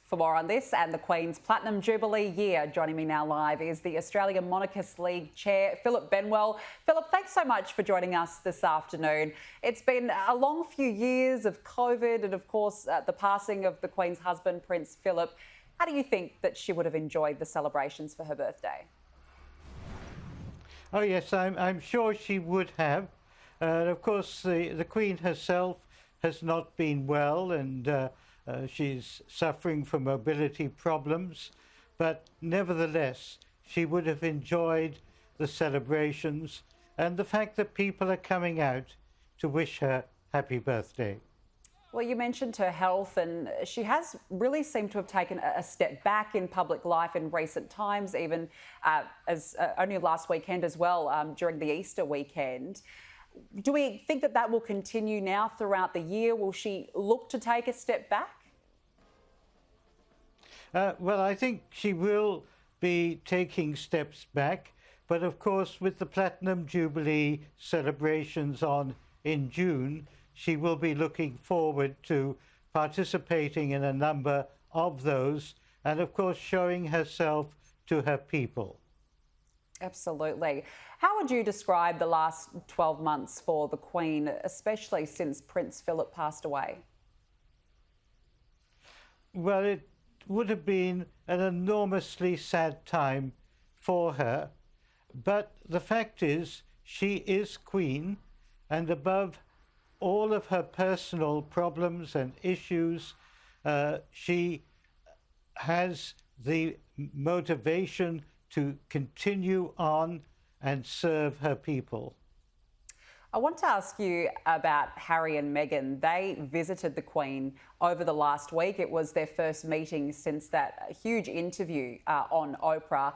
For more on this and the Queen's Platinum Jubilee year, joining me now live is the Australian Monarchist League Chair, Philip Benwell. Philip, thanks so much for joining us this afternoon. It's been a long few years of COVID and, of course, the passing of the Queen's husband, Prince Philip. How do you think that she would have enjoyed the celebrations for her birthday? Oh, yes, I'm sure she would have. Of course, the Queen herself has not been well, and she's suffering from mobility problems, but nevertheless, she would have enjoyed the celebrations and the fact that people are coming out to wish her happy birthday. Well, you mentioned her health, and she has really seemed to have taken a step back in public life in recent times, even as only last weekend as well, during the Easter weekend. Do we think that that will continue now throughout the year? Will she look to take a step back? Well, I think she will be taking steps back, but of course with the Platinum Jubilee celebrations on in June, she will be looking forward to participating in a number of those and of course showing herself to her people. Absolutely. How would you describe the last 12 months for the Queen, especially since Prince Philip passed away? Well, it would have been an enormously sad time for her, but the fact is she is Queen, and above all of her personal problems and issues, she has the motivation to continue on and serve her people. I want to ask you about Harry and Meghan. They visited the Queen over the last week. It was their first meeting since that huge interview on Oprah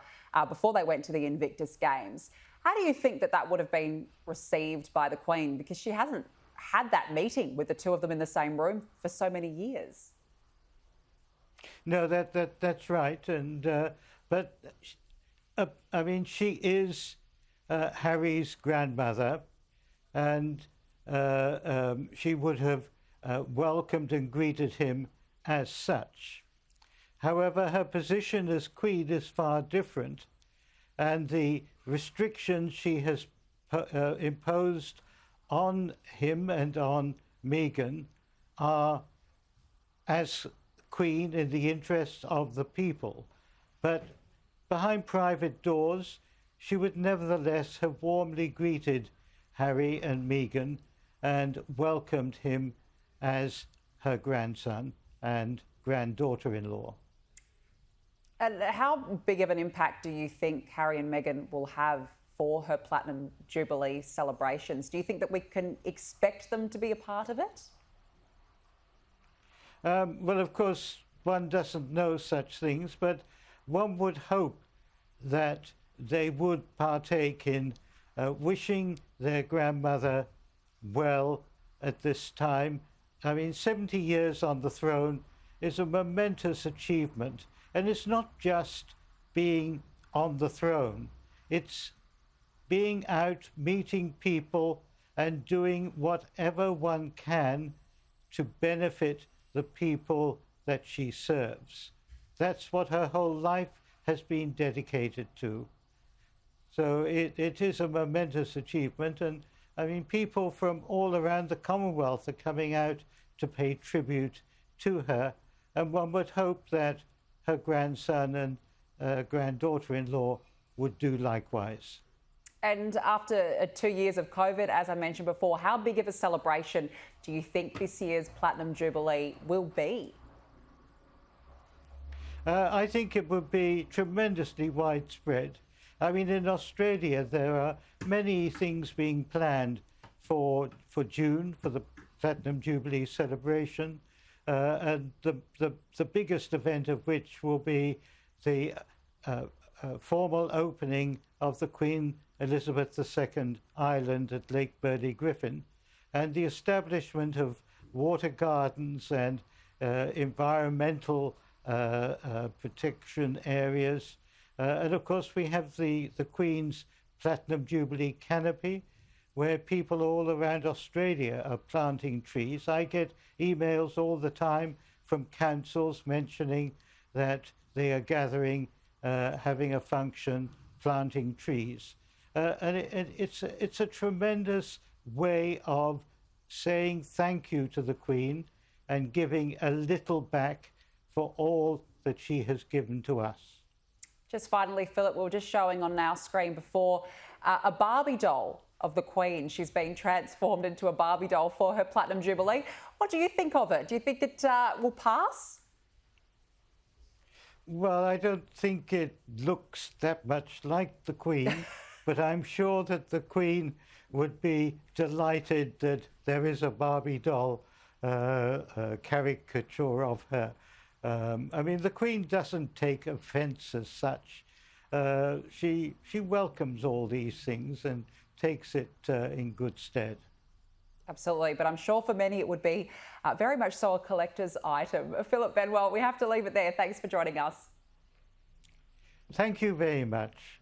before they went to the Invictus Games. How do you think that that would have been received by the Queen? Because she hasn't had that meeting with the two of them in the same room for so many years. No, that's right. And but I mean, she is Harry's grandmother, and she would have welcomed and greeted him as such. However, her position as Queen is far different, and the restrictions she has imposed on him and on Meghan are as Queen in the interests of the people. But behind private doors, she would nevertheless have warmly greeted Harry and Meghan and welcomed him as her grandson and granddaughter-in-law. And how big of an impact do you think Harry and Meghan will have for her Platinum Jubilee celebrations? Do you think that we can expect them to be a part of it? Well, of course, one doesn't know such things, but one would hope that they would partake in wishing their grandmother well at this time. I mean, 70 years on the throne is a momentous achievement, and it's not just being on the throne. It's being out, meeting people, and doing whatever one can to benefit the people that she serves. That's what her whole life has been dedicated to. So it is a momentous achievement, and I mean, people from all around the Commonwealth are coming out to pay tribute to her, and one would hope that her grandson and granddaughter-in-law would do likewise. And after 2 years of COVID, as I mentioned before, how big of a celebration do you think this year's Platinum Jubilee will be? I think it would be tremendously widespread. I mean, in Australia, there are many things being planned for June, for the Platinum Jubilee celebration, and the biggest event of which will be the formal opening of the Queen Elizabeth II Island at Lake Burley Griffin, and the establishment of water gardens and environmental protection areas. And of course, we have the Queen's Platinum Jubilee canopy, where people all around Australia are planting trees. I get emails all the time from councils mentioning that they are gathering, having a function, planting trees. And it's a tremendous way of saying thank you to the Queen and giving a little back for all that she has given to us. Just finally, Philip, we were just showing on our screen before a Barbie doll of the Queen. She's been transformed into a Barbie doll for her Platinum Jubilee. What do you think of it? Do you think it will pass? Well, I don't think it looks that much like the Queen, but I'm sure that the Queen would be delighted that there is a Barbie doll caricature of her. I mean, the Queen doesn't take offence as such. She welcomes all these things and takes it in good stead. Absolutely, but I'm sure for many it would be very much so a collector's item. Philip Benwell, we have to leave it there. Thanks for joining us. Thank you very much.